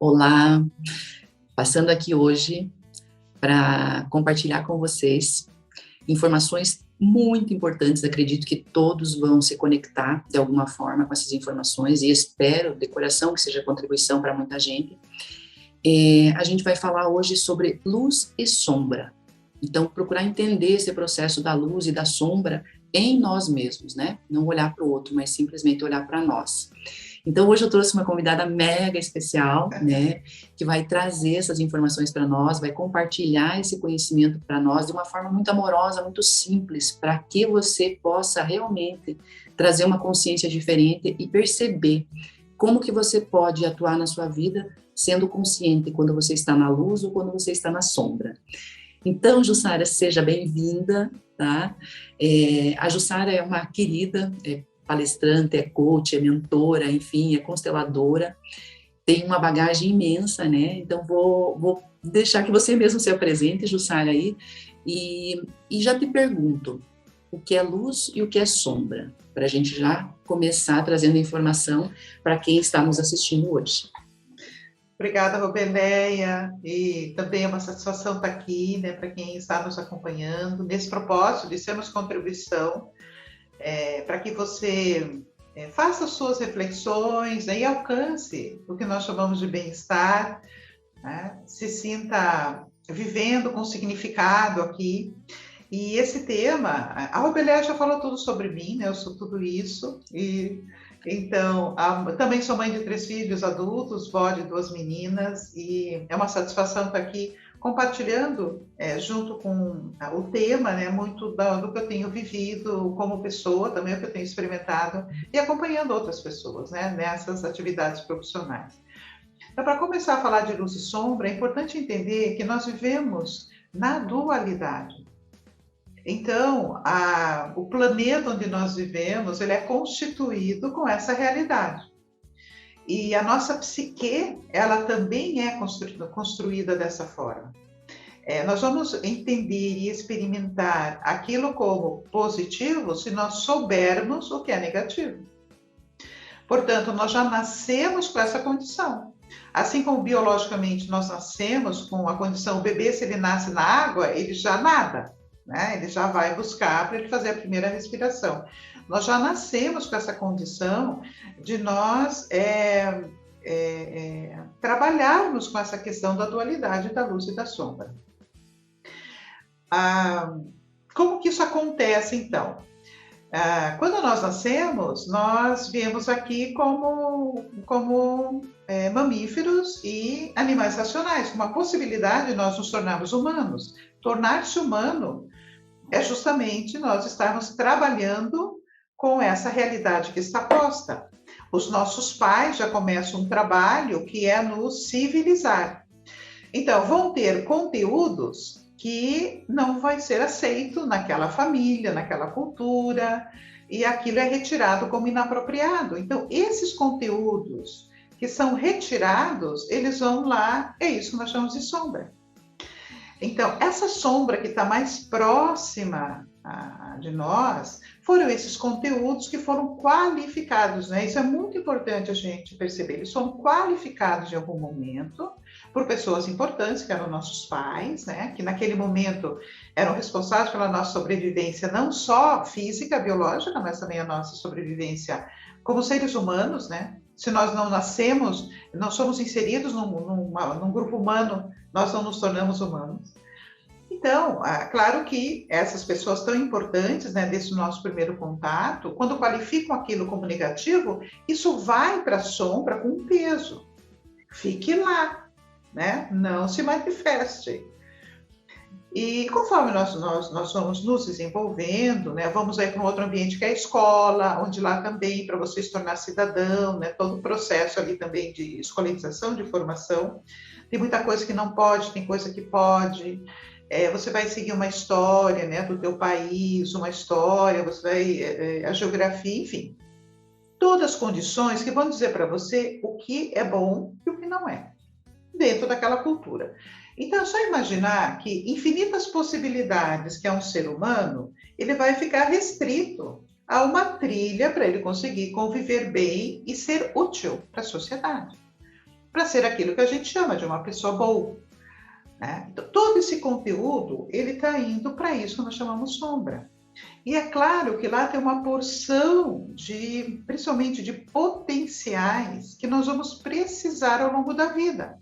Olá, passando aqui hoje para compartilhar com vocês informações muito importantes. Acredito que todos vão se conectar de alguma forma com essas informações e espero de coração que seja contribuição para muita gente. A gente vai falar hoje sobre luz e sombra. Então, procurar entender esse processo da luz e da sombra em nós mesmos, né? Não olhar para o outro, mas simplesmente olhar para nós. Então, hoje eu trouxe uma convidada mega especial, né, que vai trazer essas informações para nós, vai compartilhar esse conhecimento para nós de uma forma muito amorosa, muito simples, para que você possa realmente trazer uma consciência diferente e perceber como que você pode atuar na sua vida sendo consciente quando você está na luz ou quando você está na sombra. Então, Jussara, seja bem-vinda, tá? A Jussara é uma querida, palestrante, é coach, é mentora, enfim, é consteladora, tem uma bagagem imensa, né? Então, vou deixar que você mesmo se apresente, Jussara, aí, e já te pergunto, o que é luz e o que é sombra? Para a gente já começar trazendo informação para quem está nos assistindo hoje. Obrigada, Roberleia, e também é uma satisfação estar aqui, né, para quem está nos acompanhando, nesse propósito de sermos contribuição, para que você faça suas reflexões, né, e alcance o que nós chamamos de bem-estar, né, se sinta vivendo com significado aqui. E esse tema, a Roberleia já falou tudo sobre mim, né, eu sou tudo isso, e então, também sou mãe de 3 filhos adultos, vó de 2 meninas, e é uma satisfação estar aqui compartilhando, junto com o tema, né, muito do que eu tenho vivido como pessoa, também o que eu tenho experimentado, e acompanhando outras pessoas, né, nessas atividades profissionais. Então, para começar a falar de luz e sombra, é importante entender que nós vivemos na dualidade. Então, o planeta onde nós vivemos, ele é constituído com essa realidade. E a nossa psique, ela também é construída dessa forma. Nós vamos entender e experimentar aquilo como positivo se nós soubermos o que é negativo. Portanto, nós já nascemos com essa condição. Assim como biologicamente nós nascemos com a condição, o bebê, se ele nasce na água, ele já nada. Né? Ele já vai buscar para ele fazer a primeira respiração. Nós já nascemos com essa condição de nós trabalharmos com essa questão da dualidade da luz e da sombra. Como que isso acontece, então? Quando nós nascemos, nós viemos aqui como mamíferos e animais racionais, com uma possibilidade de nós nos tornarmos humanos. Tornar-se humano é justamente nós estarmos trabalhando com essa realidade que está posta. Os nossos pais já começam um trabalho que é nos civilizar. Então, vão ter conteúdos que não vai ser aceito naquela família, naquela cultura, e aquilo é retirado como inapropriado. Então, esses conteúdos que são retirados, eles vão lá, é isso que nós chamamos de sombra. Então, essa sombra que está mais próxima de nós, foram esses conteúdos que foram qualificados, né? Isso é muito importante a gente perceber. Eles foram qualificados em algum momento por pessoas importantes, que eram nossos pais, né? Que naquele momento eram responsáveis pela nossa sobrevivência, não só física, biológica, mas também a nossa sobrevivência como seres humanos, né? Se nós não nascemos, não somos inseridos num grupo humano, nós não nos tornamos humanos. Então, claro que essas pessoas tão importantes, né, desse nosso primeiro contato, quando qualificam aquilo como negativo, isso vai para a sombra com peso. Fique lá, né? Não se manifeste. E conforme nós vamos nos desenvolvendo, né, vamos aí para um outro ambiente que é a escola, onde lá também, para você se tornar cidadão, né, todo o processo ali também de escolarização, de formação, tem muita coisa que não pode, tem coisa que pode. Você vai seguir uma história, né, do teu país, uma história, você vai, a geografia, enfim. Todas as condições que vão dizer para você o que é bom e o que não é, dentro daquela cultura. Então, é só imaginar que infinitas possibilidades que é um ser humano, ele vai ficar restrito a uma trilha para ele conseguir conviver bem e ser útil para a sociedade. para ser aquilo que a gente chama de uma pessoa boa, né? Então, todo esse conteúdo, ele está indo para isso que nós chamamos sombra. E é claro que lá tem uma porção de, principalmente de potenciais, que nós vamos precisar ao longo da vida.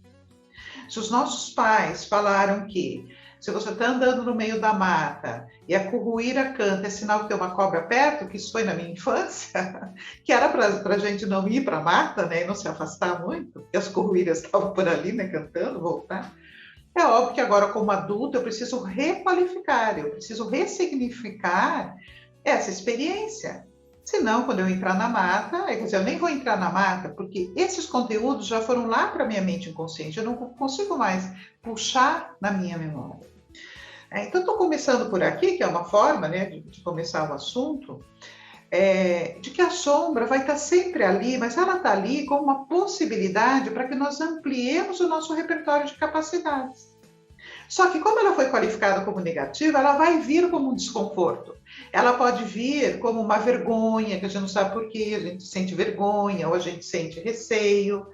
Se os nossos pais falaram que se você está andando no meio da mata e a curruíra canta, é sinal que tem uma cobra perto, que isso foi na minha infância, que era para a gente não ir para a mata, né, e não se afastar muito, porque as curruíras estavam por ali, né, cantando, voltar. É óbvio que agora, como adulto, eu preciso requalificar, eu preciso ressignificar essa experiência. Senão, quando eu entrar na mata, quer dizer, eu nem vou entrar na mata, porque esses conteúdos já foram lá para a minha mente inconsciente, eu não consigo mais puxar na minha memória. Então, estou começando por aqui, que é uma forma, né, de começar o assunto, de que a sombra vai estar sempre ali, mas ela está ali como uma possibilidade para que nós ampliemos o nosso repertório de capacidades. Só que como ela foi qualificada como negativa, ela vai vir como um desconforto. Ela pode vir como uma vergonha, que a gente não sabe por quê, a gente sente vergonha, ou a gente sente receio,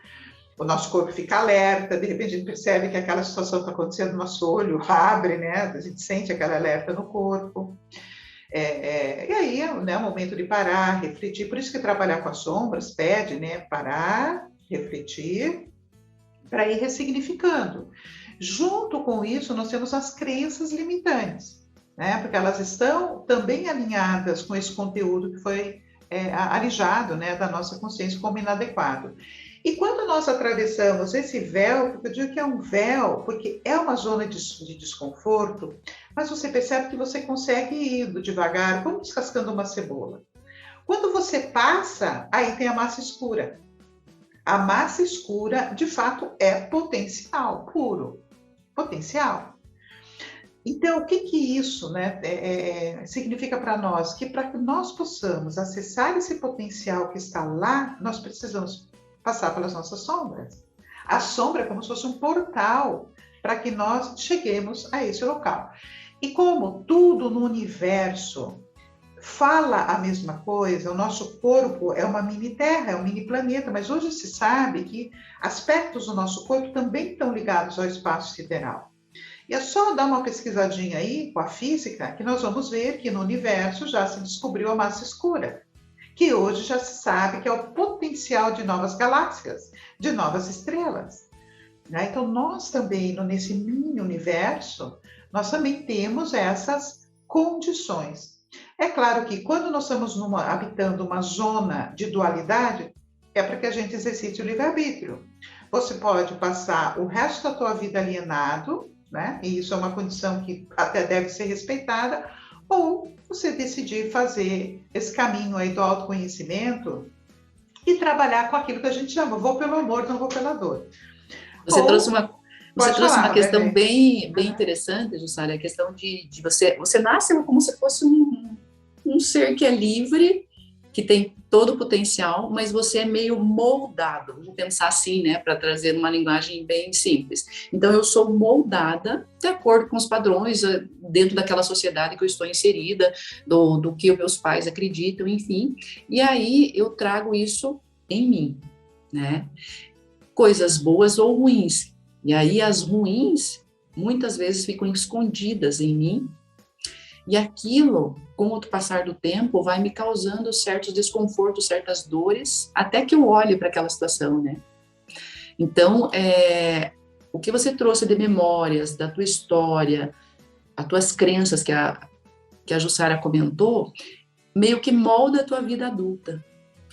o nosso corpo fica alerta, de repente a gente percebe que aquela situação está acontecendo, nosso olho abre, né? A gente sente aquela alerta no corpo. E aí, né, é o momento de parar, refletir. Por isso que trabalhar com as sombras pede, né, parar, refletir, para ir ressignificando. Junto com isso, nós temos as crenças limitantes, né, porque elas estão também alinhadas com esse conteúdo que foi alijado, né, da nossa consciência como inadequado. E quando nós atravessamos esse véu, porque eu digo que é um véu, porque é uma zona de desconforto, mas você percebe que você consegue ir devagar, como descascando uma cebola. Quando você passa, aí tem a massa escura. A massa escura, de fato, é potencial, puro. Potencial. Então, o que isso, né, significa para nós? Que para que nós possamos acessar esse potencial que está lá, nós precisamos passar pelas nossas sombras. A sombra é como se fosse um portal para que nós cheguemos a esse local. E como tudo no universo fala a mesma coisa, o nosso corpo é uma mini terra, é um mini planeta, mas hoje se sabe que aspectos do nosso corpo também estão ligados ao espaço sideral. E é só dar uma pesquisadinha aí com a física que nós vamos ver que no universo já se descobriu a massa escura, que hoje já se sabe que é o potencial de novas galáxias, de novas estrelas. Né? Então, nós também, nesse mini universo, nós também temos essas condições. É claro que quando nós estamos habitando uma zona de dualidade, é para que a gente exercite o livre-arbítrio. Você pode passar o resto da tua vida alienado, né? E isso é uma condição que até deve ser respeitada, ou você decidir fazer esse caminho aí do autoconhecimento e trabalhar com aquilo que a gente chama, vou pelo amor, não vou pela dor. Você trouxe uma questão né? bem interessante, Jussara, a questão de você nasce como se fosse um ser que é livre, que tem todo o potencial, mas você é meio moldado, vamos pensar assim, né, para trazer uma linguagem bem simples. Então, eu sou moldada de acordo com os padrões dentro daquela sociedade que eu estou inserida, do que os meus pais acreditam, enfim, e aí eu trago isso em mim, né, coisas boas ou ruins, e aí as ruins, muitas vezes ficam escondidas em mim, e aquilo, com o passar do tempo, vai me causando certos desconfortos, certas dores, até que eu olhe para aquela situação, né? Então, o que você trouxe de memórias, da tua história, as tuas crenças que a Jussara comentou, meio que molda a tua vida adulta.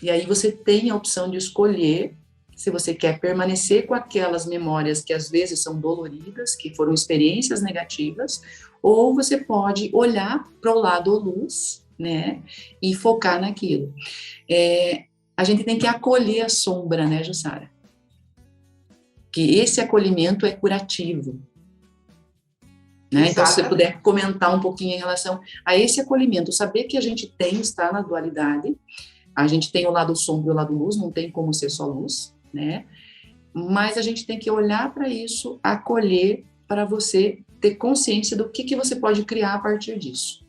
E aí você tem a opção de escolher se você quer permanecer com aquelas memórias que às vezes são doloridas, que foram experiências negativas, ou você pode olhar para o lado luz, né, e focar naquilo. A gente tem que acolher a sombra, né, Jussara? Que esse acolhimento é curativo. Né? Então, se você puder comentar um pouquinho em relação a esse acolhimento, saber que a gente está na dualidade, a gente tem o lado sombra e o lado luz, não tem como ser só luz, né? Mas a gente tem que olhar para isso, acolher, para você ter consciência do que você pode criar a partir disso.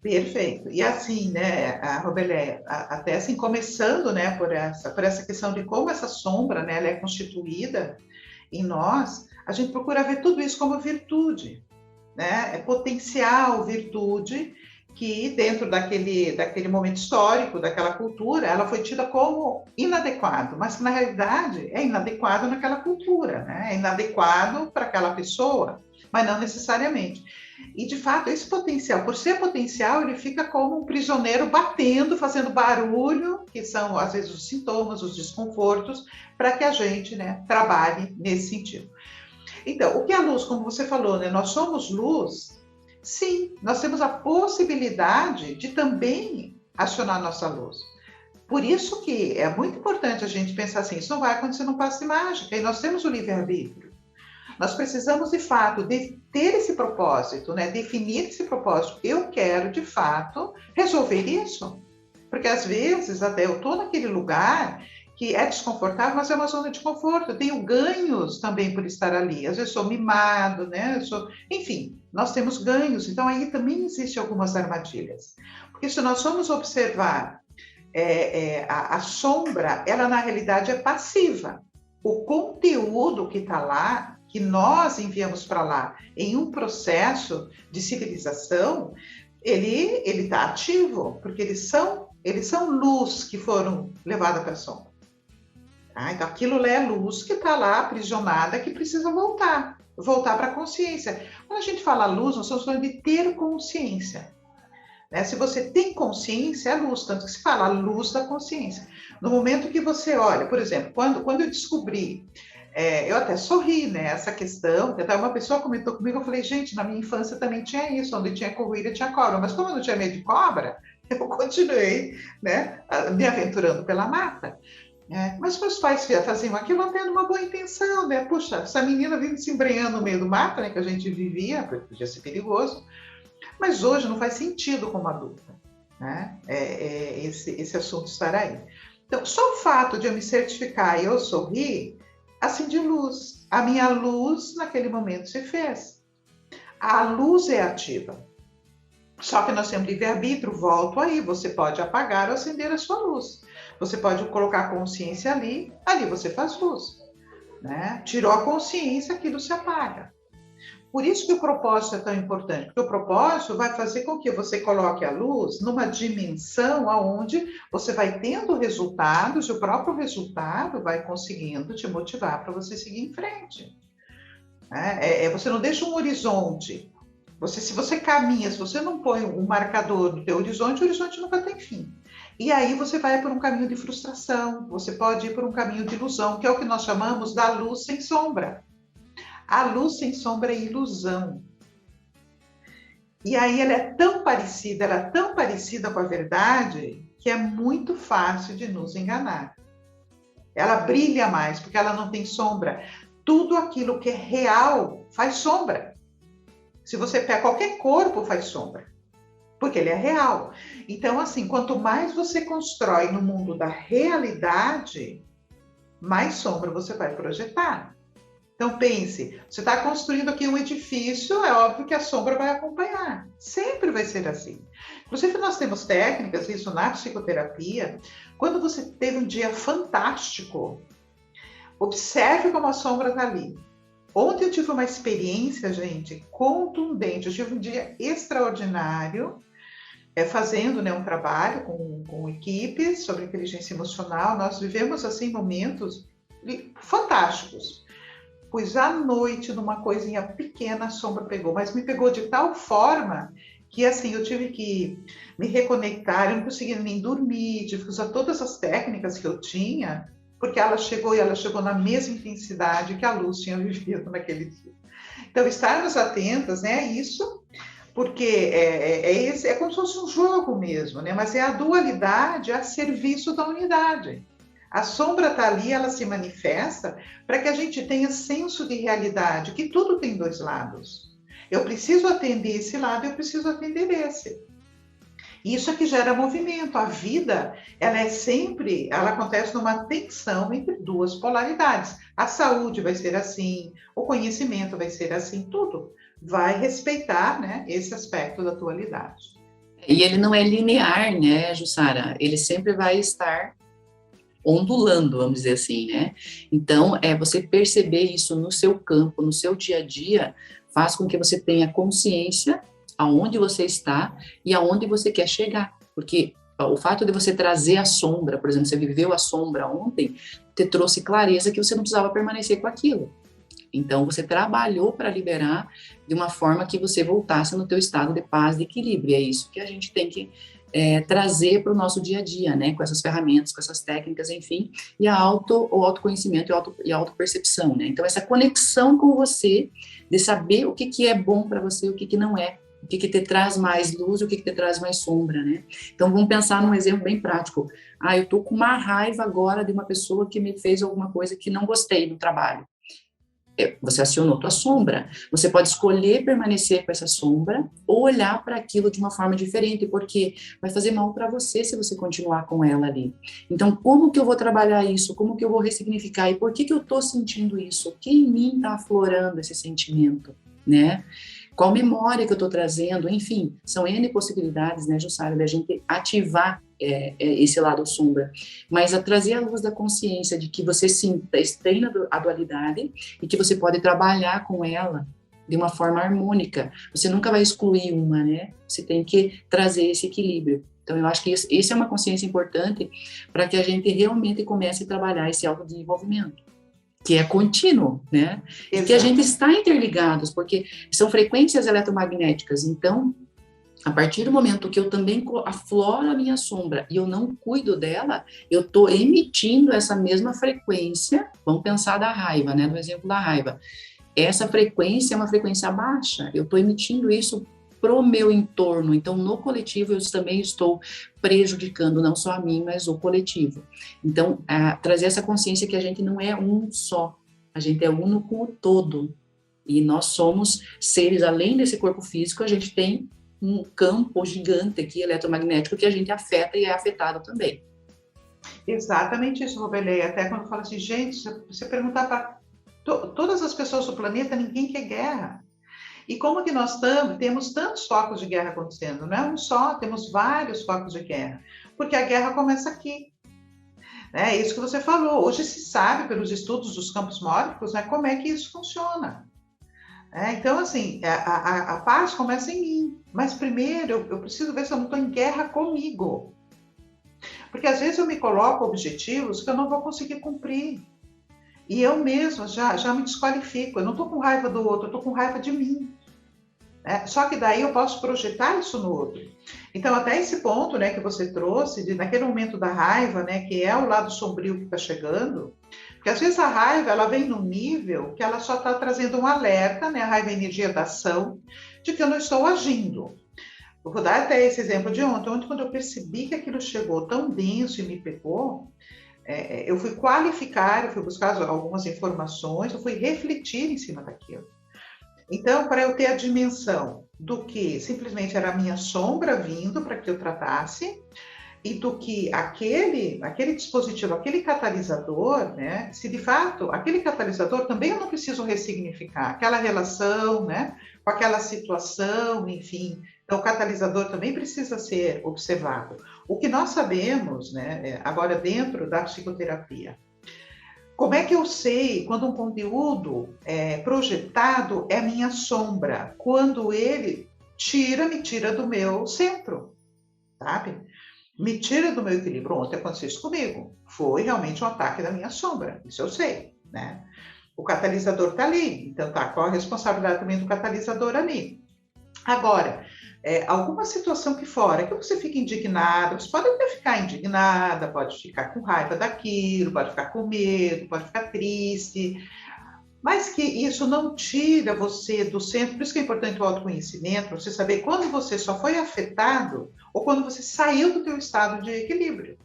Perfeito. E assim, né, a Robelé, até assim, começando, né, por essa questão de como essa sombra, né, ela é constituída em nós, a gente procura ver tudo isso como virtude, né? É potencial virtude que dentro daquele momento histórico, daquela cultura, ela foi tida como inadequado, mas que na realidade é inadequado naquela cultura, né? É inadequado para aquela pessoa, mas não necessariamente. E de fato, esse potencial, por ser potencial, ele fica como um prisioneiro batendo, fazendo barulho, que são às vezes os sintomas, os desconfortos, para que a gente, né, trabalhe nesse sentido. Então, o que é a luz, como você falou, né? Nós somos luz. Sim, nós temos a possibilidade de também acionar nossa luz. Por isso que é muito importante a gente pensar assim, isso não vai acontecer num passe de mágica, e nós temos o livre-arbítrio. Nós precisamos, de fato, de ter esse propósito, né? Definir esse propósito. Eu quero, de fato, resolver isso. Porque, às vezes, até eu estou naquele lugar que é desconfortável, mas é uma zona de conforto. Eu tenho ganhos também por estar ali. Às vezes sou mimado, né? Enfim, nós temos ganhos. Então, aí também existem algumas armadilhas. Porque se nós formos observar a sombra, ela na realidade é passiva. O conteúdo que está lá, que nós enviamos para lá em um processo de civilização, ele está ativo, porque eles são luz que foram levadas para a sombra. Tá? Então, aquilo é luz que está lá aprisionada, que precisa voltar para a consciência. Quando a gente fala luz, nós estamos falando de ter consciência. Né? Se você tem consciência, é luz, tanto que se fala a luz da consciência. No momento que você olha, por exemplo, quando eu descobri, eu até sorri, né? Essa questão, até uma pessoa comentou comigo, eu falei, gente, na minha infância também tinha isso, onde tinha corrida tinha cobra, mas como eu não tinha medo de cobra, eu continuei, né, me aventurando pela mata. Mas meus pais faziam aquilo tendo uma boa intenção, né? Puxa, essa menina vive se embrenhando no meio do mato, né, que a gente vivia, porque podia ser perigoso, mas hoje não faz sentido como adulta, né? Esse assunto estar aí. Então, só o fato de eu me certificar e eu sorrir, acende luz. A minha luz, naquele momento, se fez. A luz é ativa. Só que nós temos livre-arbítrio, volto aí. Você pode apagar ou acender a sua luz. Você pode colocar a consciência ali você faz luz. Né? Tirou a consciência, aquilo se apaga. Por isso que o propósito é tão importante, porque o propósito vai fazer com que você coloque a luz numa dimensão onde você vai tendo resultados e o próprio resultado vai conseguindo te motivar para você seguir em frente. Você não deixa um horizonte. Se você caminha, se você não põe um marcador no teu horizonte, o horizonte nunca tem fim. E aí você vai por um caminho de frustração, você pode ir por um caminho de ilusão, que é o que nós chamamos da luz sem sombra. A luz sem sombra é ilusão. E aí ela é tão parecida com a verdade, que é muito fácil de nos enganar. Ela brilha mais, porque ela não tem sombra. Tudo aquilo que é real faz sombra. Se você pega qualquer corpo, faz sombra. Porque ele é real. Então, assim, quanto mais você constrói no mundo da realidade, mais sombra você vai projetar. Então pense, você está construindo aqui um edifício, é óbvio que a sombra vai acompanhar. Sempre vai ser assim. Inclusive nós temos técnicas, isso na psicoterapia. Quando você teve um dia fantástico, observe como a sombra está ali. Ontem eu tive uma experiência, gente, contundente. Eu tive um dia extraordinário, fazendo, né, um trabalho com equipes sobre inteligência emocional. Nós vivemos assim momentos fantásticos. Pois à noite, numa coisinha pequena, a sombra pegou, mas me pegou de tal forma que assim eu tive que me reconectar, eu não conseguia nem dormir, tive que usar todas as técnicas que eu tinha, porque ela chegou na mesma intensidade que a luz tinha vivido naquele dia. Então, estarmos atentas, né, isso, porque é como se fosse um jogo mesmo, né, mas é a dualidade a serviço da unidade. A sombra está ali, ela se manifesta para que a gente tenha senso de realidade, que tudo tem dois lados. Eu preciso atender esse lado, eu preciso atender esse. Isso é que gera movimento. A vida, ela acontece numa tensão entre duas polaridades. A saúde vai ser assim, o conhecimento vai ser assim, tudo vai respeitar, né, esse aspecto da dualidade. E ele não é linear, né, Jussara? Ele sempre vai estar ondulando, vamos dizer assim, né? Então, você perceber isso no seu campo, no seu dia a dia, faz com que você tenha consciência aonde você está e aonde você quer chegar. Porque o fato de você trazer a sombra, por exemplo, você viveu a sombra ontem, te trouxe clareza que você não precisava permanecer com aquilo. Então, você trabalhou para liberar de uma forma que você voltasse no teu estado de paz, de equilíbrio. E é isso que a gente tem que trazer para o nosso dia a dia, né? Com essas ferramentas, com essas técnicas, enfim, e o autoconhecimento e a autopercepção, né? Então, essa conexão com você, de saber o que é bom para você, o que não é, o que te traz mais luz, o que te traz mais sombra, né? Então, vamos pensar num exemplo bem prático. Eu tô com uma raiva agora de uma pessoa que me fez alguma coisa que não gostei no trabalho. Você acionou tua sombra. Você pode escolher permanecer com essa sombra ou olhar para aquilo de uma forma diferente, porque vai fazer mal para você se você continuar com ela ali. Então, como que eu vou trabalhar isso? Como que eu vou ressignificar? E por que eu estou sentindo isso? O que em mim está aflorando esse sentimento, né? Qual memória que eu estou trazendo? Enfim, são N possibilidades, né, Jussara, da gente ativar esse lado sombra, mas a trazer a luz da consciência de que você sim tem a dualidade e que você pode trabalhar com ela de uma forma harmônica. Você nunca vai excluir uma, né? Você tem que trazer esse equilíbrio. Então, eu acho que isso é uma consciência importante para que a gente realmente comece a trabalhar esse autodesenvolvimento, que é contínuo, né? E que a gente está interligados, porque são frequências eletromagnéticas. Então, a partir do momento que eu também afloro a minha sombra e eu não cuido dela, eu estou emitindo essa mesma frequência. Vamos pensar da raiva, né? Do exemplo da raiva. Essa frequência é uma frequência baixa. Eu estou emitindo isso pro meu entorno. Então, no coletivo, eu também estou prejudicando não só a mim, mas o coletivo. Então, trazer essa consciência que a gente não é um só. A gente é uno com o todo. E nós somos seres, além desse corpo físico, a gente tem um campo gigante aqui, eletromagnético, que a gente afeta e é afetado também. Exatamente isso, Robelei. Até quando fala assim, gente, se você perguntar para todas as pessoas do planeta, ninguém quer guerra. E como que nós temos tantos focos de guerra acontecendo? Não é um só, temos vários focos de guerra. Porque a guerra começa aqui. É isso que você falou. Hoje se sabe, pelos estudos dos campos mórficos, né, como é que isso funciona. Então, assim, a paz começa em mim. Mas primeiro eu preciso ver se eu não estou em guerra comigo. Porque às vezes eu me coloco objetivos que eu não vou conseguir cumprir. E eu mesma já me desqualifico. Eu não estou com raiva do outro, eu estou com raiva de mim. Só que daí eu posso projetar isso no outro. Então, até esse ponto, né, que você trouxe, naquele momento da raiva, né, que é o lado sombrio que está chegando, porque às vezes a raiva ela vem num nível que ela só está trazendo um alerta, né, a raiva é a energia da ação, de que eu não estou agindo. Eu vou dar até esse exemplo de ontem. Ontem, quando eu percebi que aquilo chegou tão denso e me pegou, eu fui qualificar, eu fui buscar algumas informações, eu fui refletir em cima daquilo. Então, para eu ter a dimensão do que simplesmente era a minha sombra vindo para que eu tratasse, e do que aquele dispositivo, aquele catalisador, né, se de fato aquele catalisador também eu não preciso ressignificar, aquela relação, né, com aquela situação, enfim, então o catalisador também precisa ser observado. O que nós sabemos, né, agora dentro da psicoterapia, como é que eu sei quando um conteúdo projetado é minha sombra? Quando ele me tira do meu centro, sabe? Me tira do meu equilíbrio. Ontem aconteceu isso comigo. Foi realmente um ataque da minha sombra. Isso eu sei, né? O catalisador está ali. Então, qual a responsabilidade também do catalisador ali? Agora, alguma situação que fora, que você fica indignada, você pode até ficar indignada, pode ficar com raiva daquilo, pode ficar com medo, pode ficar triste, mas que isso não tira você do centro. Por isso que é importante o autoconhecimento, para você saber quando você só foi afetado ou quando você saiu do teu estado de equilíbrio.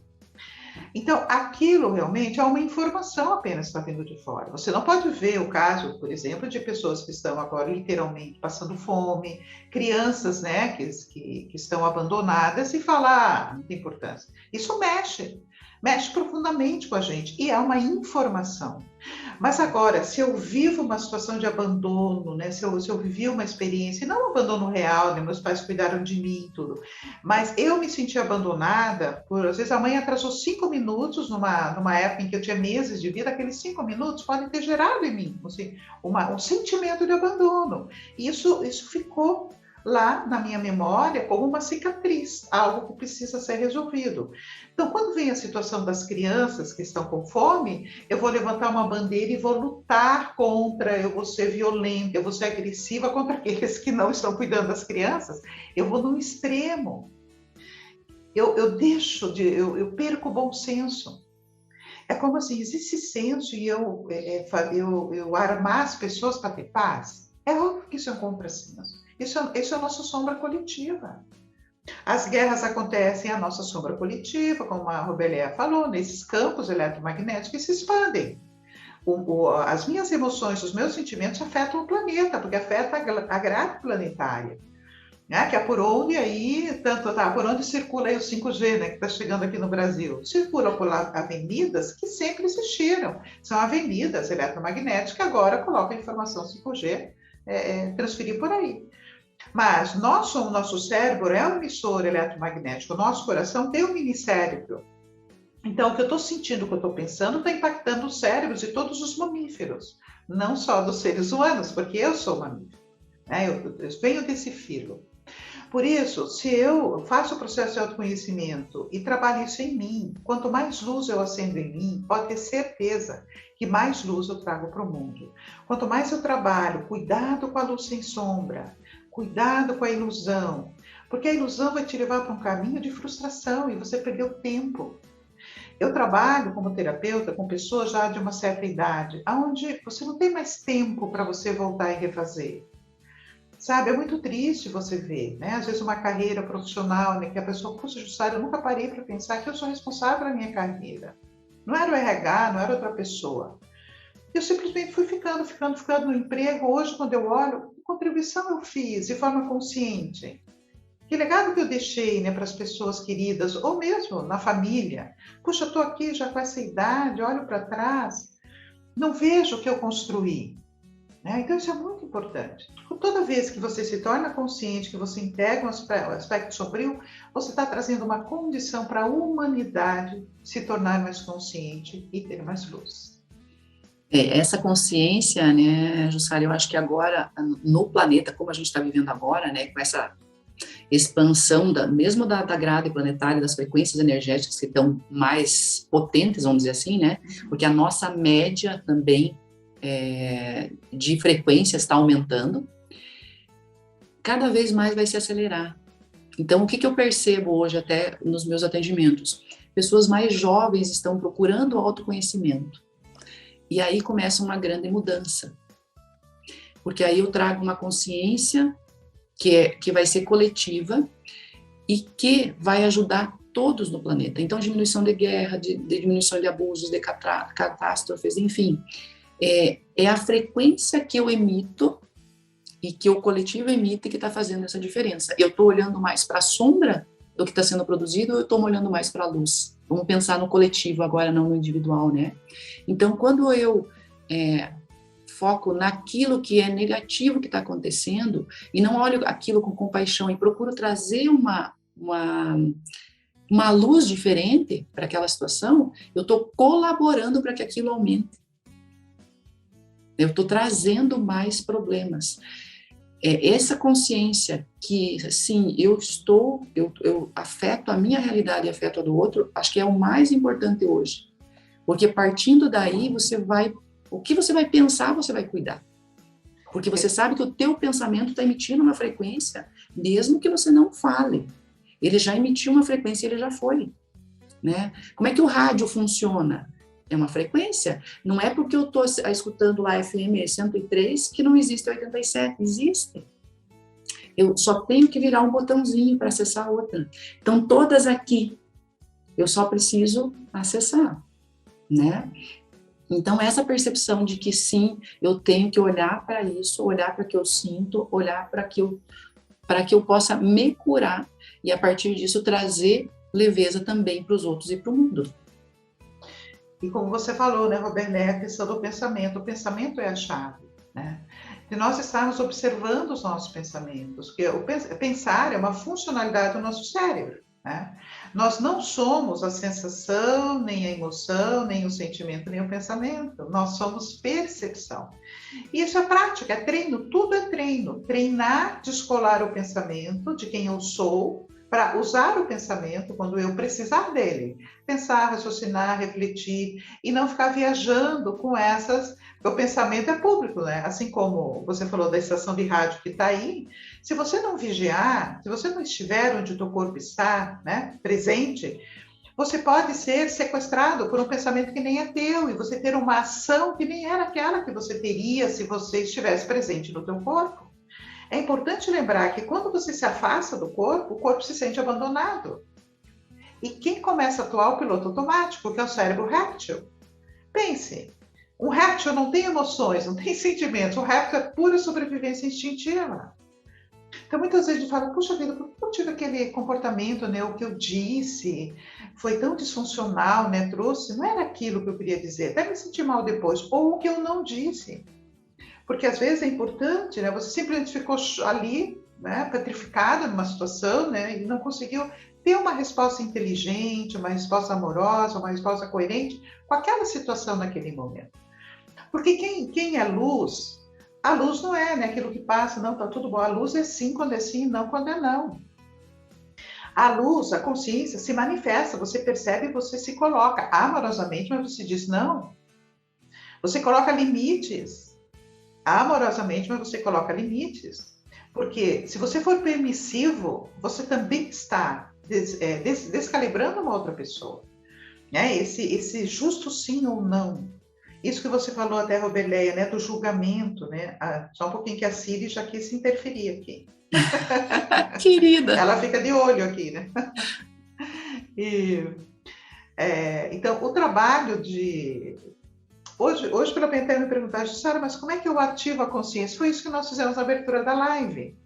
Então, aquilo realmente é uma informação apenas que está vindo de fora. Você não pode ver o caso, por exemplo, de pessoas que estão agora literalmente passando fome, crianças, né, que estão abandonadas e falar, não tem importância. Isso mexe. mexe profundamente com a gente e é uma informação. Mas agora, se eu vivo uma situação de abandono, né? Se eu vivi uma experiência, não um abandono real, né? Meus pais cuidaram de mim e tudo, mas eu me senti abandonada, às vezes a mãe atrasou 5 minutos numa época em que eu tinha meses de vida, aqueles 5 minutos podem ter gerado em mim assim, um sentimento de abandono. Isso ficou lá na minha memória como uma cicatriz, algo que precisa ser resolvido. Então, quando vem a situação das crianças que estão com fome, eu vou levantar uma bandeira e vou lutar contra, eu vou ser violenta, eu vou ser agressiva contra aqueles que não estão cuidando das crianças. Eu vou num extremo. Eu perco o bom senso. É como assim, existe senso e eu armar as pessoas para ter paz? É óbvio que isso é um contrassenso. Isso é a nossa sombra coletiva. As guerras acontecem a nossa sombra coletiva, como a Robeléa falou, nesses campos eletromagnéticos que se expandem. As minhas emoções, os meus sentimentos afetam o planeta, porque afeta a grade planetária, né? Que é por onde por onde circula aí o 5G, né, que está chegando aqui no Brasil. Circula por avenidas que sempre existiram. São avenidas eletromagnéticas que agora colocam a informação 5G transferir por aí. Mas nosso cérebro é um emissor eletromagnético, o nosso coração tem um minicérebro. Então, o que eu estou sentindo, o que eu estou pensando, está impactando os cérebros de todos os mamíferos, não só dos seres humanos, porque eu sou mamífero, né? Eu venho desse filo. Por isso, se eu faço o processo de autoconhecimento e trabalho isso em mim, quanto mais luz eu acendo em mim, pode ter certeza que mais luz eu trago para o mundo. Quanto mais eu trabalho, cuidado com a luz sem sombra, cuidado com a ilusão, porque a ilusão vai te levar para um caminho de frustração e você perdeu tempo. Eu trabalho como terapeuta com pessoas já de uma certa idade, onde você não tem mais tempo para você voltar e refazer. Sabe, é muito triste você ver, né? Às vezes uma carreira profissional, né, que a pessoa, puxa, Jussara, eu nunca parei para pensar que eu sou responsável pela minha carreira. Não era o RH, não era outra pessoa. Eu simplesmente fui ficando no emprego. Hoje, quando eu olho, que contribuição eu fiz de forma consciente? Que legado que eu deixei, né, para as pessoas queridas, ou mesmo na família? Puxa, eu estou aqui já com essa idade, olho para trás, não vejo o que eu construí. Né? Então, isso é muito importante. Toda vez que você se torna consciente, que você integra o aspecto sombrio, você está trazendo uma condição para a humanidade se tornar mais consciente e ter mais luz. Essa consciência, né, Jussara, eu acho que agora, no planeta, como a gente está vivendo agora, né, com essa expansão mesmo da grade planetária, das frequências energéticas que estão mais potentes, vamos dizer assim, né, porque a nossa média também de frequências está aumentando, cada vez mais vai se acelerar. Então, o que eu percebo hoje até nos meus atendimentos? Pessoas mais jovens estão procurando autoconhecimento. E aí começa uma grande mudança. Porque aí eu trago uma consciência que vai ser coletiva e que vai ajudar todos no planeta. Então, diminuição de guerra, de diminuição de abusos, de catástrofes, enfim. É a frequência que eu emito e que o coletivo emite que está fazendo essa diferença. Eu estou olhando mais para a sombra do que está sendo produzido ou eu estou olhando mais para a luz? Vamos pensar no coletivo agora, não no individual, né? Então, quando eu foco naquilo que é negativo que está acontecendo e não olho aquilo com compaixão e procuro trazer uma luz diferente para aquela situação, eu estou colaborando para que aquilo aumente. Eu estou trazendo mais problemas. Essa consciência que, sim, eu afeto a minha realidade e afeto a do outro, acho que é o mais importante hoje. Porque partindo daí, o que você vai pensar, você vai cuidar. Porque você sabe que o teu pensamento está emitindo uma frequência, mesmo que você não fale. Ele já emitiu uma frequência, ele já foi. Né? Como é que o rádio funciona? É uma frequência. Não é porque eu estou escutando lá FM 103 que não existe 87. Existe. Eu só tenho que virar um botãozinho para acessar a outra. Então, todas aqui, eu só preciso acessar, né? Então, essa percepção de que sim, eu tenho que olhar para isso, olhar para o que eu sinto, olhar para que eu possa me curar e, a partir disso, trazer leveza também para os outros e para o mundo. E como você falou, né, Roberto, a questão do pensamento. O pensamento é a chave, né? De nós estarmos observando os nossos pensamentos, porque pensar é uma funcionalidade do nosso cérebro, né? Nós não somos a sensação, nem a emoção, nem o sentimento, nem o pensamento. Nós somos percepção. E isso é prática, é treino, tudo é treino. Treinar, descolar o pensamento de quem eu sou, para usar o pensamento quando eu precisar dele. Pensar, raciocinar, refletir e não ficar viajando com essas. O pensamento é público, né? Assim como você falou da estação de rádio que está aí, se você não vigiar, se você não estiver onde o teu corpo está, né, presente, você pode ser sequestrado por um pensamento que nem é teu e você ter uma ação que nem era aquela que você teria se você estivesse presente no teu corpo. É importante lembrar que quando você se afasta do corpo, o corpo se sente abandonado. E quem começa a atuar é o piloto automático, que é o cérebro réptil. Pense, um réptil não tem emoções, não tem sentimentos, o réptil é pura sobrevivência instintiva. Então, muitas vezes a gente fala, puxa vida, por que eu tive aquele comportamento, né? O que eu disse foi tão disfuncional, né? Trouxe, não era aquilo que eu queria dizer, até me sentir mal depois, ou o que eu não disse. Porque às vezes é importante, né? Você simplesmente ficou ali, né, petrificada numa situação, né, e não conseguiu ter uma resposta inteligente, uma resposta amorosa, uma resposta coerente com aquela situação naquele momento. Porque quem é luz, a luz não é, né, aquilo que passa, não, tá tudo bom. A luz é sim quando é sim, não quando é não. A luz, a consciência se manifesta, você percebe, você se coloca amorosamente, mas você diz não. Você coloca limites. Amorosamente, mas você coloca limites. Porque se você for permissivo, você também está descalibrando uma outra pessoa. Né? Esse justo sim ou não. Isso que você falou até, Roberleia, né, do julgamento. Né? Só um pouquinho que a Siri já quis interferir aqui. Querida! Ela fica de olho aqui, né? Então, o trabalho de... Hoje pela manhã me perguntaram, Sara, mas como é que eu ativo a consciência? Foi isso que nós fizemos na abertura da live.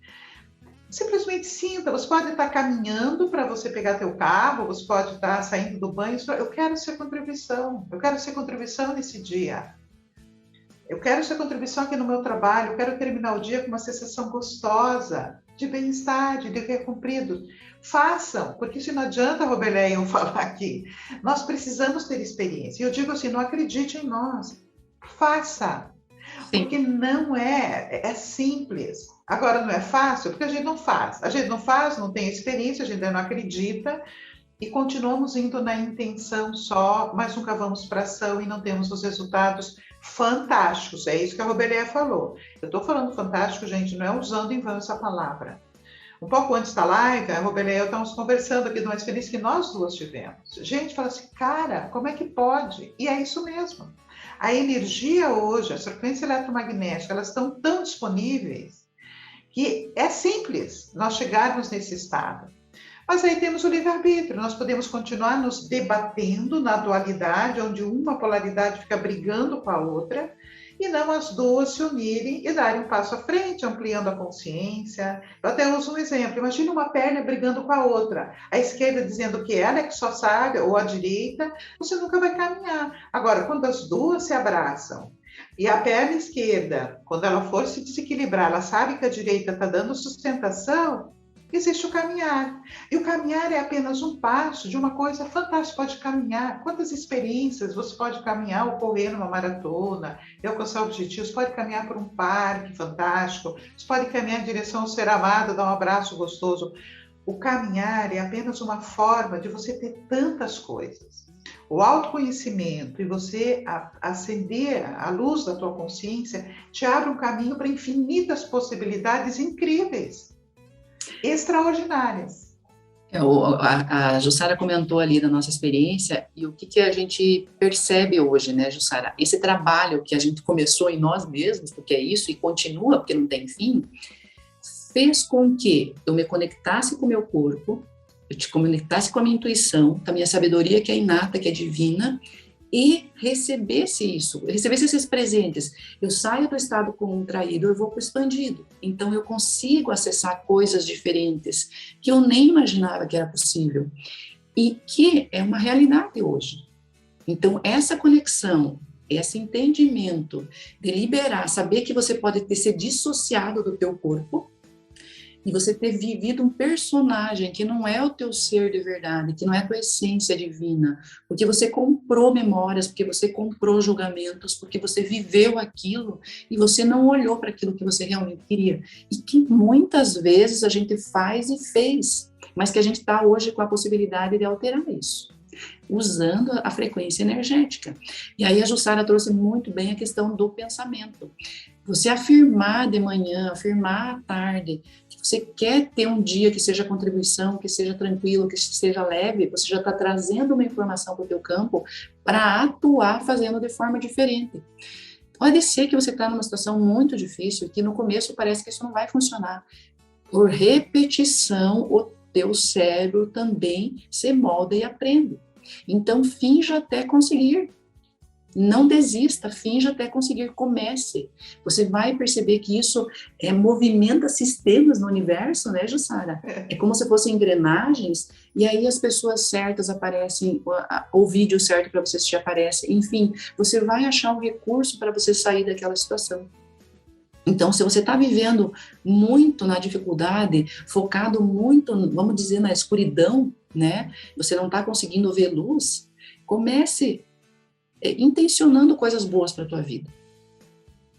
Simplesmente sinta, você pode estar caminhando para você pegar teu carro, você pode estar saindo do banho, eu quero ser contribuição nesse dia. Eu quero ser contribuição aqui no meu trabalho, eu quero terminar o dia com uma sensação gostosa, de bem-estar, de dever cumprido. Façam, porque isso não adianta, Roberleia, eu falar aqui. Nós precisamos ter experiência. E eu digo assim, não acredite em nós. Faça. Sim. Porque não é simples. Agora, não é fácil, porque a gente não faz. A gente não faz, não tem experiência, a gente ainda não acredita. E continuamos indo na intenção só, mas nunca vamos para ação e não temos os resultados fantásticos. É isso que a Roberleia falou. Eu estou falando fantástico, gente, não é usando em vão essa palavra. Um pouco antes da live, a Roberleia e eu estávamos conversando aqui de uma experiência que nós duas tivemos. Gente, fala assim, cara, como é que pode? E é isso mesmo. A energia hoje, as frequências eletromagnéticas, elas estão tão disponíveis que é simples nós chegarmos nesse estado. Mas aí temos o livre-arbítrio, nós podemos continuar nos debatendo na dualidade, onde uma polaridade fica brigando com a outra, e não as duas se unirem e darem um passo à frente, ampliando a consciência. Eu até uso um exemplo, imagina uma perna brigando com a outra, a esquerda dizendo que ela é que só sabe, ou a direita, você nunca vai caminhar. Agora, quando as duas se abraçam, e a perna esquerda, quando ela for se desequilibrar, ela sabe que a direita está dando sustentação, existe o caminhar. E o caminhar é apenas um passo de uma coisa fantástica. Pode caminhar. Quantas experiências você pode caminhar ou correr numa maratona e alcançar objetivos? Pode caminhar por um parque fantástico. Você pode caminhar em direção ao ser amado, dar um abraço gostoso. O caminhar é apenas uma forma de você ter tantas coisas. O autoconhecimento e você acender a luz da tua consciência te abre um caminho para infinitas possibilidades incríveis. Extraordinárias. A Jussara comentou ali da nossa experiência e o que a gente percebe hoje, né, Jussara? Esse trabalho que a gente começou em nós mesmos, porque é isso, e continua, porque não tem fim, fez com que eu me conectasse com o meu corpo, eu te conectasse com a minha intuição, com a minha sabedoria que é inata, que é divina, e recebesse isso, recebesse esses presentes. Eu saio do estado contraído, eu vou para o expandido. Então, eu consigo acessar coisas diferentes que eu nem imaginava que era possível. E que é uma realidade hoje. Então, essa conexão, esse entendimento de liberar, saber que você pode ter se dissociado do teu corpo e você ter vivido um personagem que não é o teu ser de verdade, que não é a tua essência divina, porque você comprou memórias, porque você comprou julgamentos, porque você viveu aquilo e você não olhou para aquilo que você realmente queria. E que muitas vezes a gente faz e fez, mas que a gente está hoje com a possibilidade de alterar isso, usando a frequência energética. E aí a Jussara trouxe muito bem a questão do pensamento. Você afirmar de manhã, afirmar à tarde, que você quer ter um dia que seja contribuição, que seja tranquilo, que seja leve, você já está trazendo uma informação para o teu campo para atuar fazendo de forma diferente. Pode ser que você está numa situação muito difícil, que no começo parece que isso não vai funcionar. Por repetição, o teu cérebro também se molda e aprende. Então, finja até conseguir. Não desista, finja até conseguir, comece. Você vai perceber que isso movimenta sistemas no universo, né, Jussara? É como se fossem engrenagens, e aí as pessoas certas aparecem, o vídeo certo para você assistir aparece, enfim, você vai achar um recurso para você sair daquela situação. Então, se você está vivendo muito na dificuldade, focado muito, vamos dizer, na escuridão, né? Você não está conseguindo ver luz, comece intencionando coisas boas para a tua vida.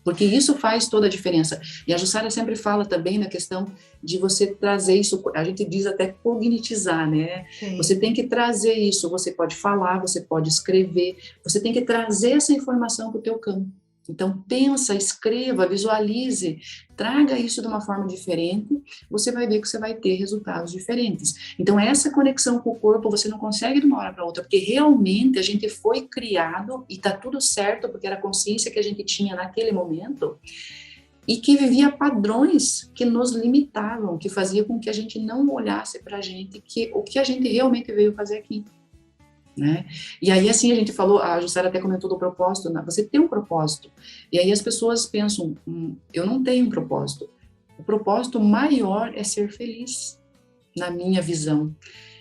Porque isso faz toda a diferença. E a Jussara sempre fala também na questão de você trazer isso, a gente diz até cognitizar, né? Sim. Você tem que trazer isso, você pode falar, você pode escrever, você tem que trazer essa informação para o teu campo. Então, pensa, escreva, visualize, traga isso de uma forma diferente, você vai ver que você vai ter resultados diferentes. Então, essa conexão com o corpo, você não consegue de uma hora para outra, porque realmente a gente foi criado, e está tudo certo, porque era a consciência que a gente tinha naquele momento, e que vivia padrões que nos limitavam, que fazia com que a gente não olhasse para a gente, o que a gente realmente veio fazer aqui. Né? E aí, assim, a gente falou, a Jussara até comentou do propósito, você tem um propósito, e aí as pessoas pensam, eu não tenho um propósito, o propósito maior é ser feliz, na minha visão.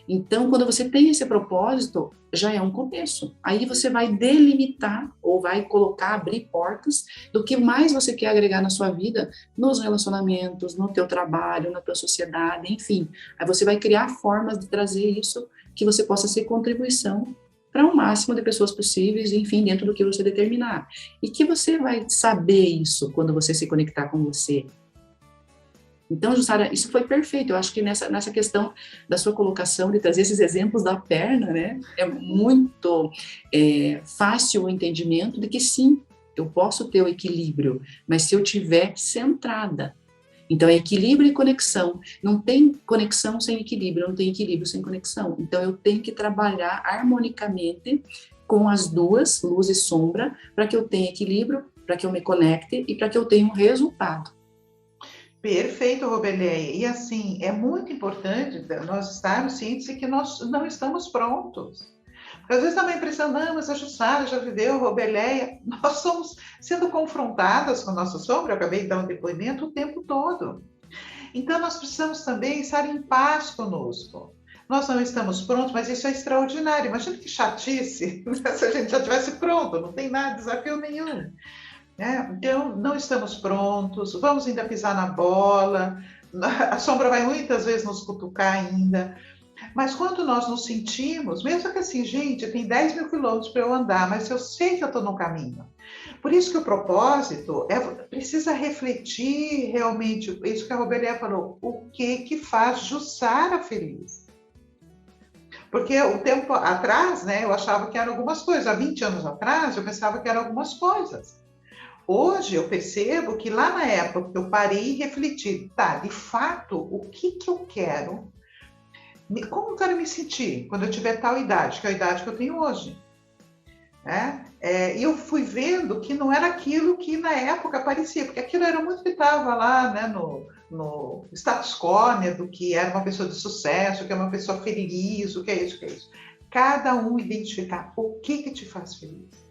Então, quando você tem esse propósito, já é um começo, aí você vai delimitar, ou vai colocar, abrir portas, do que mais você quer agregar na sua vida, nos relacionamentos, no teu trabalho, na tua sociedade, enfim, aí você vai criar formas de trazer isso, que você possa ser contribuição para o máximo de pessoas possíveis, enfim, dentro do que você determinar. E que você vai saber isso quando você se conectar com você. Então, Jussara, isso foi perfeito. Eu acho que nessa questão da sua colocação, de trazer esses exemplos da perna, né, é muito fácil o entendimento de que sim, eu posso ter o equilíbrio, mas se eu estiver centrada. Então, é equilíbrio e conexão. Não tem conexão sem equilíbrio, não tem equilíbrio sem conexão. Então, eu tenho que trabalhar harmonicamente com as duas, luz e sombra, para que eu tenha equilíbrio, para que eu me conecte e para que eu tenha um resultado. Perfeito, Robeleia. E assim, é muito importante nós estarmos cientes de que nós não estamos prontos. Porque às vezes dá uma impressão, não, mas a Jussara já viveu, Robeleia. Nós somos sendo confrontadas com a nossa sombra, eu acabei de dar um depoimento o tempo todo. Então nós precisamos também estar em paz conosco. Nós não estamos prontos, mas isso é extraordinário. Imagina que chatice se a gente já estivesse pronto, não tem nada, desafio nenhum. Então, não estamos prontos, vamos ainda pisar na bola, a sombra vai muitas vezes nos cutucar ainda, mas quando nós nos sentimos, mesmo que assim, gente, tem 10 mil quilômetros para eu andar, mas eu sei que eu estou no caminho. Por isso que o propósito precisa refletir realmente, isso que a Robeleia falou, o que faz Jussara feliz. Porque o tempo atrás, né, eu achava que eram algumas coisas, há 20 anos atrás eu pensava que eram algumas coisas. Hoje eu percebo que lá na época que eu parei e refleti, tá, de fato, o que eu quero? Como eu quero me sentir quando eu tiver tal idade, que é a idade que eu tenho hoje? E eu fui vendo que não era aquilo que na época parecia, porque aquilo era muito que estava lá, né, no status quo, né, do que era uma pessoa de sucesso, o que é uma pessoa feliz, o que é isso, o que é isso. Cada um identificar o que te faz feliz.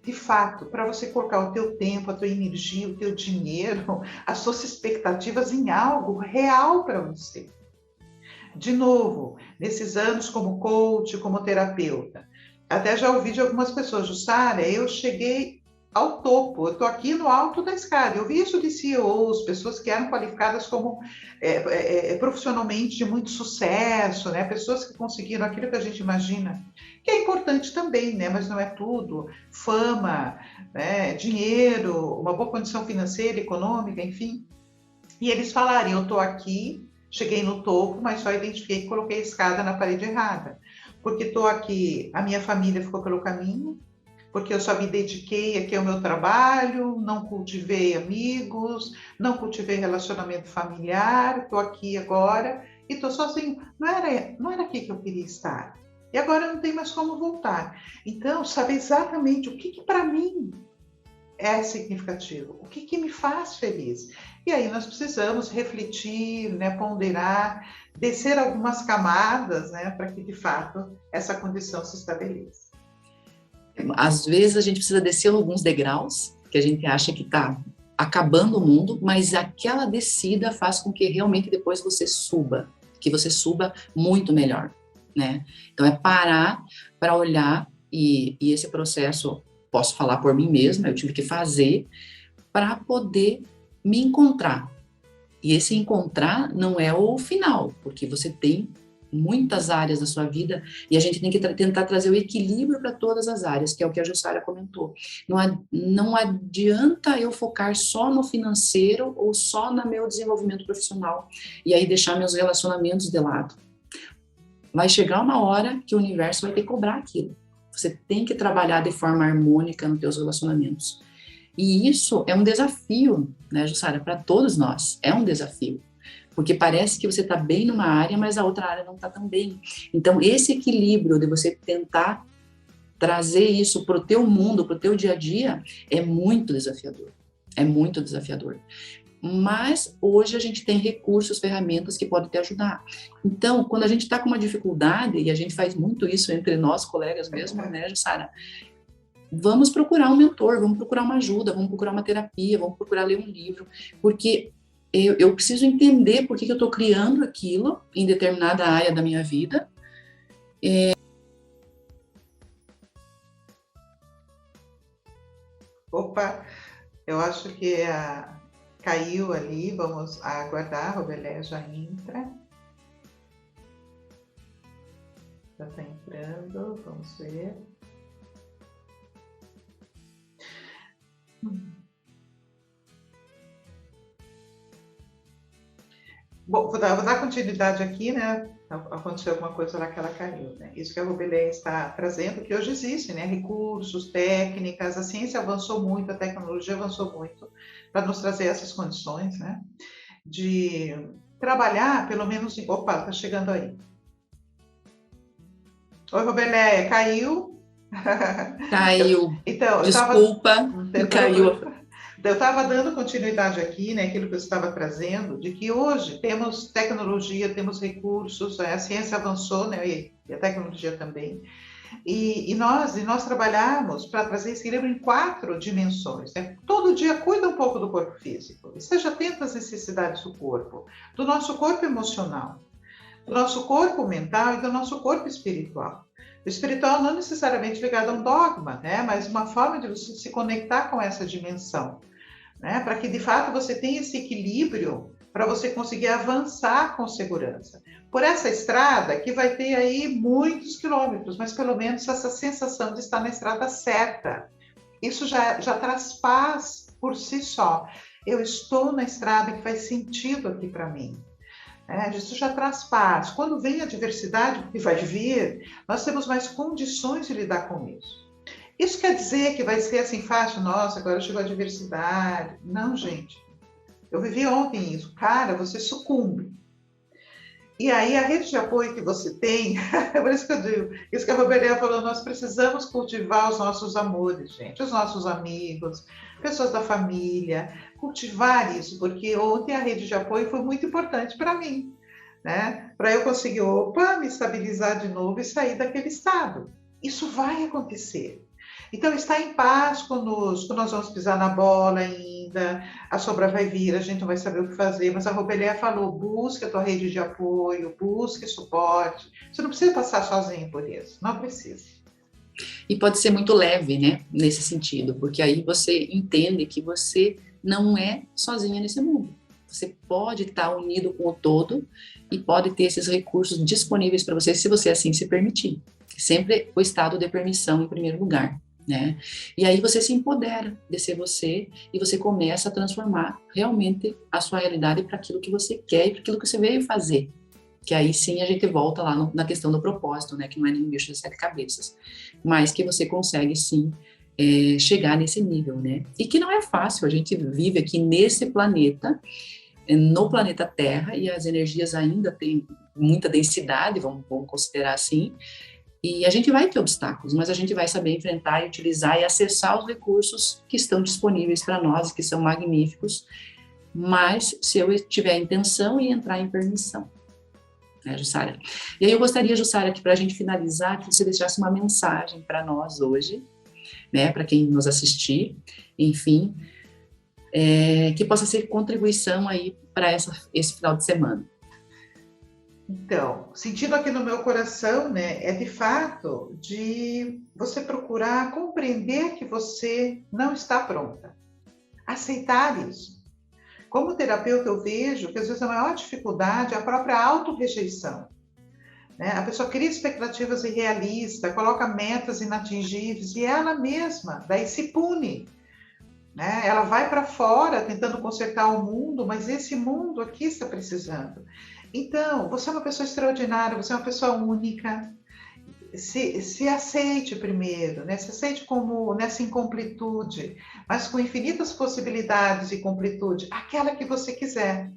De fato, para você colocar o teu tempo, a tua energia, o teu dinheiro, as suas expectativas em algo real para você. De novo, nesses anos como coach, como terapeuta, até já ouvi de algumas pessoas, Jussara, eu cheguei ao topo, eu estou aqui no alto da escada. Eu vi isso de CEOs, pessoas que eram qualificadas como profissionalmente de muito sucesso, né? Pessoas que conseguiram aquilo que a gente imagina, que é importante também, né? Mas não é tudo. Fama, né? Dinheiro, uma boa condição financeira, econômica, enfim. E eles falarem, eu estou aqui, cheguei no topo, mas só identifiquei que coloquei a escada na parede errada. Porque estou aqui, a minha família ficou pelo caminho, porque eu só me dediquei aqui ao meu trabalho, não cultivei amigos, não cultivei relacionamento familiar, estou aqui agora e estou sozinho. Não era aqui que eu queria estar. E agora não tem mais como voltar. Então, saber exatamente o que para mim é significativo, o que me faz feliz. E aí nós precisamos refletir, né, ponderar, descer algumas camadas, né, para que de fato essa condição se estabeleça. Às vezes a gente precisa descer alguns degraus, que a gente acha que está acabando o mundo, mas aquela descida faz com que realmente depois você suba, que você suba muito melhor, né? Então é parar para olhar, e esse processo, posso falar por mim mesma, eu tive que fazer para poder me encontrar. E esse encontrar não é o final, porque você tem muitas áreas da sua vida e a gente tem que tentar trazer o equilíbrio para todas as áreas, que é o que a Jussara comentou. Não adianta eu focar só no financeiro ou só no meu desenvolvimento profissional e aí deixar meus relacionamentos de lado. Vai chegar uma hora que o universo vai ter que cobrar aquilo. Você tem que trabalhar de forma harmônica nos teus relacionamentos. E isso é um desafio, né, Jussara, para todos nós. É um desafio. Porque parece que você está bem numa área, mas a outra área não está tão bem. Então, esse equilíbrio de você tentar trazer isso para o teu mundo, para o teu dia a dia, é muito desafiador. É muito desafiador. Mas hoje a gente tem recursos, ferramentas que podem te ajudar. Então, quando a gente está com uma dificuldade, e a gente faz muito isso entre nós, colegas mesmo, né, Jussara? Vamos procurar um mentor, vamos procurar uma ajuda, vamos procurar uma terapia, vamos procurar ler um livro, porque eu preciso entender por que eu estou criando aquilo em determinada área da minha vida. Opa, eu acho que caiu ali, vamos aguardar, a Robelé já entra. Já está entrando, vamos ver. Bom, vou dar continuidade aqui, né? Aconteceu alguma coisa lá que ela caiu, né? Isso que a Robelé está trazendo, que hoje existe, né? Recursos, técnicas, a ciência avançou muito, a tecnologia avançou muito para nos trazer essas condições, né? De trabalhar, pelo menos... Opa, está chegando aí. Oi, Robelé, caiu? Caiu. Então, desculpa, caiu. Eu estava dando continuidade aqui, né, aquilo que eu estava trazendo, de que hoje temos tecnologia, temos recursos, a ciência avançou, né, e a tecnologia também, e nós trabalhamos para trazer esse equilíbrio em 4 dimensões. Né? Todo dia cuida um pouco do corpo físico, esteja atento às necessidades do corpo, do nosso corpo emocional, do nosso corpo mental e do nosso corpo espiritual. O espiritual não necessariamente ligado a um dogma, né? Mas uma forma de você se conectar com essa dimensão, né? Para que de fato você tenha esse equilíbrio para você conseguir avançar com segurança. Por essa estrada que vai ter aí muitos quilômetros, mas pelo menos essa sensação de estar na estrada certa. Isso já traz paz por si só. Eu estou na estrada que faz sentido aqui para mim. Isso já traz paz. Quando vem a adversidade, que vai vir, nós temos mais condições de lidar com isso. Isso quer dizer que vai ser assim fácil? Nossa, agora chegou a adversidade. Não, gente. Eu vivi ontem isso. Cara, você sucumbe. E aí a rede de apoio que você tem, é por isso que eu digo, isso que a Roberta falou, nós precisamos cultivar os nossos amores, gente, os nossos amigos, pessoas da família, cultivar isso, porque ontem a rede de apoio foi muito importante para mim, né? Para eu conseguir, me estabilizar de novo e sair daquele estado. Isso vai acontecer. Então, estar em paz conosco, nós vamos pisar na bola ainda, a sombra vai vir, a gente não vai saber o que fazer, mas a Robelia falou, busque a tua rede de apoio, busque suporte. Você não precisa passar sozinho por isso, não precisa. E pode ser muito leve, né, nesse sentido, porque aí você entende que você não é sozinha nesse mundo. Você pode estar unido com o todo e pode ter esses recursos disponíveis para você, se você assim se permitir. Sempre o estado de permissão em primeiro lugar, né? E aí você se empodera de ser você e você começa a transformar realmente a sua realidade para aquilo que você quer e para aquilo que você veio fazer. Que aí sim a gente volta lá na questão do propósito, né? Que não é nenhum bicho de 7 cabeças, mas que você consegue sim chegar nesse nível, né? E que não é fácil, a gente vive aqui nesse planeta, no planeta Terra, e as energias ainda têm muita densidade, vamos considerar assim, e a gente vai ter obstáculos, mas a gente vai saber enfrentar e utilizar e acessar os recursos que estão disponíveis para nós, que são magníficos, mas se eu tiver a intenção e entrar em permissão, né, Jussara? E aí eu gostaria, Jussara, que para a gente finalizar, que você deixasse uma mensagem para nós hoje, né, para quem nos assistir, enfim, que possa ser contribuição aí para esse final de semana. Então, sentindo aqui no meu coração, né, é de fato de você procurar compreender que você não está pronta. Aceitar isso. Como terapeuta, eu vejo que às vezes a maior dificuldade é a própria auto-rejeição. Né? A pessoa cria expectativas irrealistas, coloca metas inatingíveis e ela mesma daí se pune. Né? Ela vai para fora tentando consertar o mundo, mas esse mundo aqui está precisando. Então, você é uma pessoa extraordinária, você é uma pessoa única. Se aceite primeiro, né? Se aceite como nessa incompletude, mas com infinitas possibilidades e completude, aquela que você quiser.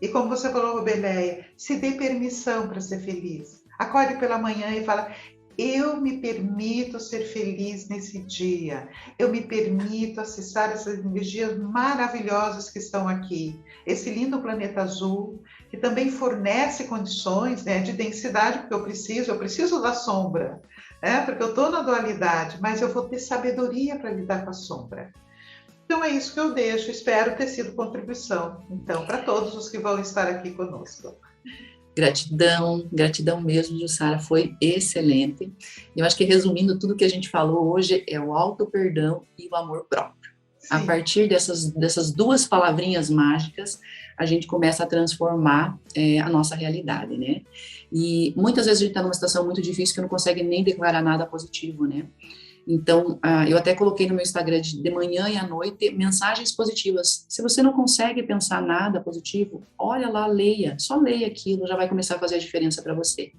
E como você falou, Robeleia, se dê permissão para ser feliz. Acorde pela manhã e fala: eu me permito ser feliz nesse dia, eu me permito acessar essas energias maravilhosas que estão aqui, esse lindo planeta azul, que também fornece condições, né, de densidade, porque eu preciso da sombra, né, porque eu estou na dualidade, mas eu vou ter sabedoria para lidar com a sombra. Então é isso que eu deixo, espero ter sido contribuição, então, para todos os que vão estar aqui conosco. Gratidão, gratidão mesmo, Jussara, foi excelente. Eu acho que resumindo tudo que a gente falou hoje é o auto-perdão e o amor próprio. Sim. A partir dessas duas palavrinhas mágicas, a gente começa a transformar a nossa realidade, né? E muitas vezes a gente está numa situação muito difícil que não consegue nem declarar nada positivo, né? Então, eu até coloquei no meu Instagram de manhã e à noite mensagens positivas. Se você não consegue pensar nada positivo, olha lá, leia, só leia aquilo, já vai começar a fazer a diferença para você.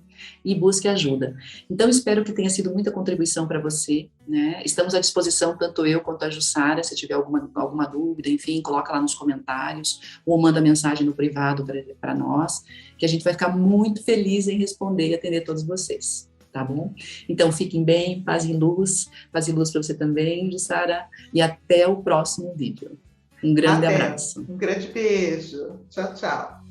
E busque ajuda. Então, espero que tenha sido muita contribuição para você, né? Estamos à disposição, tanto eu quanto a Jussara, se tiver alguma dúvida, enfim, coloca lá nos comentários, ou manda mensagem no privado para nós, que a gente vai ficar muito feliz em responder e atender todos vocês. Tá bom? Então, fiquem bem, paz e luz para você também, Jussara, e até o próximo vídeo. Um grande abraço. Um grande beijo. Tchau, tchau.